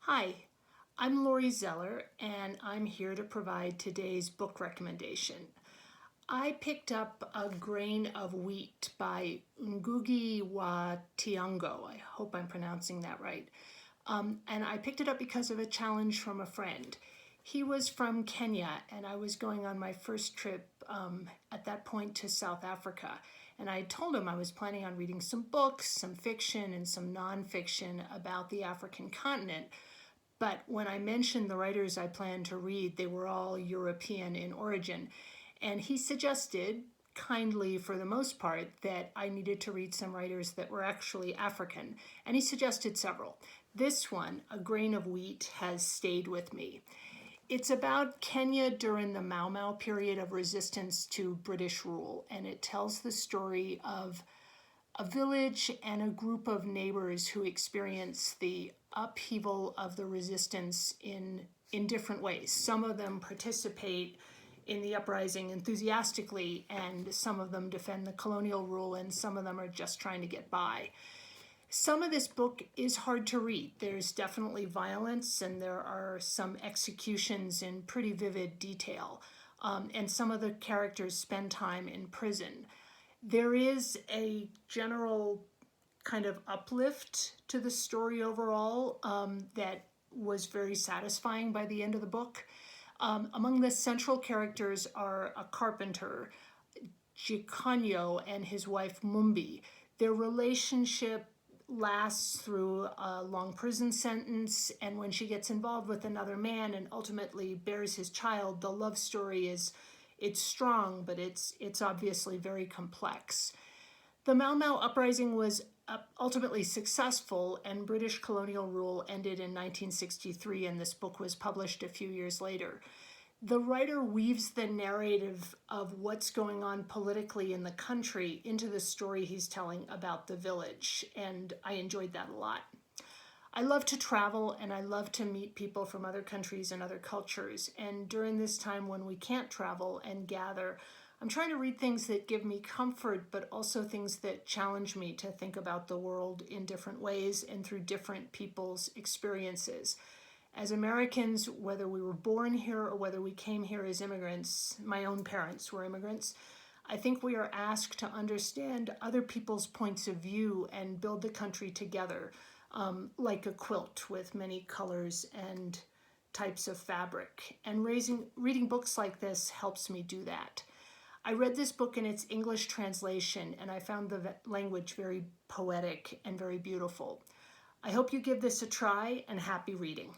Hi, I'm Laurie Zeller, and I'm here to provide today's book recommendation. I picked up A Grain of Wheat by Ngũgĩ wa Thiong'o. I hope I'm pronouncing that right. And I picked it up because of a challenge from a friend. He was from Kenya, and I was going on my first trip at that point to South Africa. And I told him I was planning on reading some books, some fiction, and some nonfiction about the African continent. But when I mentioned the writers I planned to read, they were all European in origin. And he suggested, kindly for the most part, that I needed to read some writers that were actually African. And he suggested several. This one, A Grain of Wheat, has stayed with me. It's about Kenya during the Mau Mau period of resistance to British rule. And it tells the story of a village and a group of neighbors who experience the upheaval of the resistance in different ways. Some of them participate in the uprising enthusiastically, and some of them defend the colonial rule, and some of them are just trying to get by. Some of this book is hard to read. There's definitely violence, and there are some executions in pretty vivid detail. And some of the characters spend time in prison. There is a general kind of uplift to the story overall that was very satisfying by the end of the book. Among the central characters are a carpenter, Thiong'o, and his wife Mumbi. Their relationship lasts through a long prison sentence, and when she gets involved with another man and ultimately bears his child, the love story it's strong, but it's obviously very complex. The Mau Mau uprising was ultimately successful, and British colonial rule ended in 1963, and this book was published a few years later. The writer weaves the narrative of what's going on politically in the country into the story he's telling about the village, and I enjoyed that a lot. I love to travel, and I love to meet people from other countries and other cultures. And during this time when we can't travel and gather, I'm trying to read things that give me comfort, but also things that challenge me to think about the world in different ways and through different people's experiences. As Americans, whether we were born here or whether we came here as immigrants, my own parents were immigrants, I think we are asked to understand other people's points of view and build the country together. Like a quilt with many colors and types of fabric. And reading books like this helps me do that. I read this book in its English translation, and I found the language very poetic and very beautiful. I hope you give this a try, and happy reading.